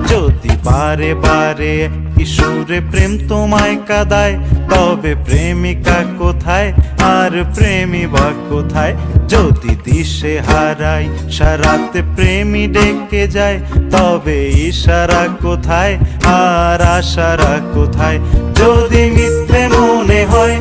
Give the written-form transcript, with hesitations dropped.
যদি বারে বারে কিশোরে প্রেম তোমায় কাঁদায়, তবে প্রেমিকা কোথায় আর প্রেমী বা কোথায়? যদি দিশে হারাই সারাতে প্রেমী ডেকে যায়, তবে ইশারা কোথায় আর আশারা কোথায়? যদি মিথ্যে মনে হয়